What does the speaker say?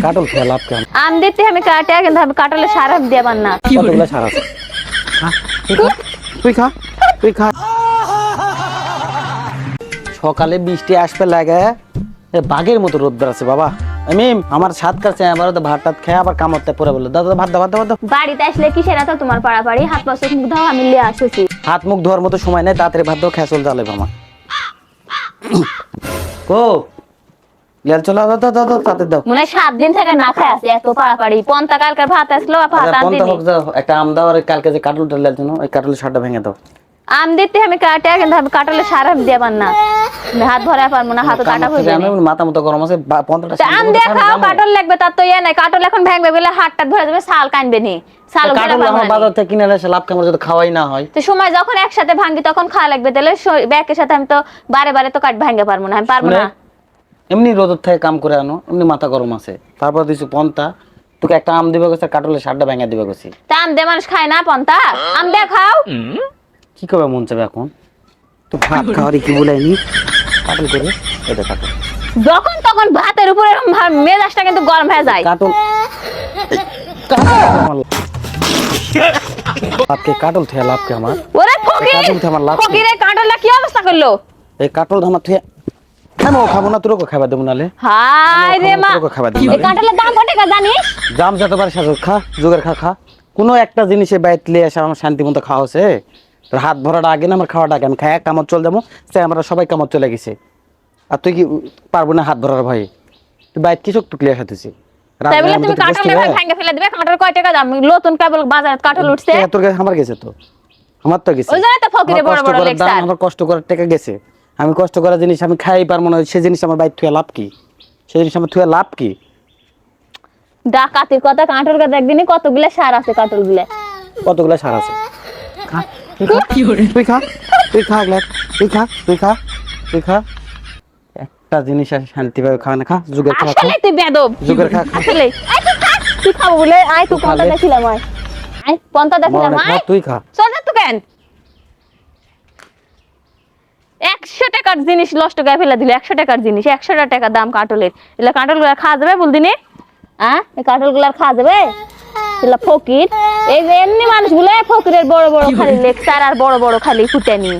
কাটল খেয়ে লাভ কেন? আম দিতে আমি কাটে কিন্তু আমি কাটলে সারা দেবার না। কতগুলো সার আছে? তুই খা, তুই খা। সকালে বৃষ্টি আসবে লাগে, বাঘের মতো রোদ্দুর আছে বাবা। আমি আমার সাত কাছে আবার ভাত টাত খেয়ে আবার কামড়তে পরে বললো দাদা ভাত দাও ভাত দাও। বাড়িতে আসলে কিসের এত তোমার পাড়াপাড়ি? হাত পা চোখ মুখ দাও, আমি লিয়ে আসছি। হাত মুখ ধোয়ার মতো সময় নেই, তাড়াতাড়ি ভাত দাও, খেয়ে চল যাবে আমার। কো লেল চলো দাও দাও দাও তাতে দাও। মনে হয় 7 দিন থেকে না খায় আছে, এত পাড়াপাড়ি। পন্তা কালকার ভাত আসলো, ভাত আন পন্তা দিনি। হোক যাও, একটা আম দাও আর কালকে যে কাটলটা লেল জন্য ওই কাটলের সারটা ভেঙে দাও। আম দিতে আমি কাটে কিন্তু আমি কাটলে সারা দেবার না। আমি হাত ধরে পারবো না, হাত কাটা হয়ে যাবে। মাথা মতো গরম আছে, পন্তাটা আম দেখাও, কাটল লাগবে তার তো ইয়ে নাই। কাটল এখন ভাঙবে বলে হাতটা ধরে যাবে, ছাল কানবে নি। কাটল আমার বাজার থেকে কিনে এসে লাভ কেমন যদি খাওয়াই না হয়। তো সময় যখন একসাথে ভাঙি তখন খাওয়া লাগবে, তাহলে ব্যাকের সাথে আমি তো বারে বারে তো কাট ভাঙতে পারবো না, আমি পারবো না। এমনি রোদের থেকে কাম করে আনো, এমনি মাথা গরম আছে, তারপর দিছি পন্তা। তোকে একটা আম দিবে গেছে, কাটলের সারটা ভেঙে দিবে গেছি। তা আম দে মানুষ খায় না পন্তা? আম দেখাও। কি করবে মন চাবে এখন? তো ভাত খাওয়ার কি বলাইনি কাটল করে এটা কাটল। যখন তখন ভাতের উপরে এরকম মেজাজটা কিন্তু গরম হয়ে যায়। কাটল আপকে কাটল থেকে লাভ কে আমার? ওরে ফকির, কাটল থেকে আমার লাভ কি? ফকিরের কাটলটা কি অবস্থা করলো? এই কাটল ধামা থেকে খাবো খাবো না, তোরও খাবার দেবো নালে। হায় রে মা, এই কাটলের দাম কত টাকা জানিস? দাম যত পারে সাজো খা, জোগাড় খা খা। কোনো একটা জিনিসে বাইতলে এসে আমার শান্তি মতো খাওয়া হচ্ছে। তোর হাত ভরাটা আগে না আমার খাওয়াটা আগে। আমি খাই কামত চল যাবো, সে আমরা সবাই কামত চলে গেছে। আর তুই কি পারবো না হাত ধরার ভয়ে? তুই বাইক কি চোখ ক্লিয়ার খাতেছি? তাই বলে তুমি কাটলের ভাই ভাঙে ফেলে দিবে? কাটল কয় টাকা দাম? নতুন কেবল বাজারে কাটল উঠছে। তোর কাছে আমার গেছে তো, আমার তো গেছে। ওই জায়গায় তো ফকিরে বড় বড় লেকচার। আমার কষ্ট করার টাকা গেছে। আমি কষ্ট করা জিনিস আমি খাই পারবো না, সেই জিনিস আমার বাইক থুয়ে লাভ কি? সেই জিনিস আমার থুয়ে লাভ কি? ডাকাতির কথা, কাটল কথা একদিনই কতগুলো সার আছে কাটল গুলো। কতগুলো সার আছে? খা, তুই খা, তুই খা, তুই খা, তুই খা, তুই খা, তুই খা। একটা জিনিস আছে শান্তি পাবে খাওয়া না, খা জুগের খা। আসলে তুই বেদব, জুগের খা। আসলে আই তুই খা, তুই খাবো বলে আই তুই পন্তা দেখিলাম, আই পন্তা দেখিলাম, আই তুই খা। চল না তুই কেন 100 টাকার জিনিস নষ্ট করে ফেলে দিল। 100 টাকার জিনিস, 100 টাকা দাম কাটলের। এলা কাটল গুলা খাওয়া যাবে বলদিনি? হ্যাঁ, এই কাটল গুলা খাওয়া যাবে? এলা ফকির, এই এমনি মানুষগুলো ফকিরের বড় বড় খালি লেকচার আর বড় বড় খালি ফুটানি।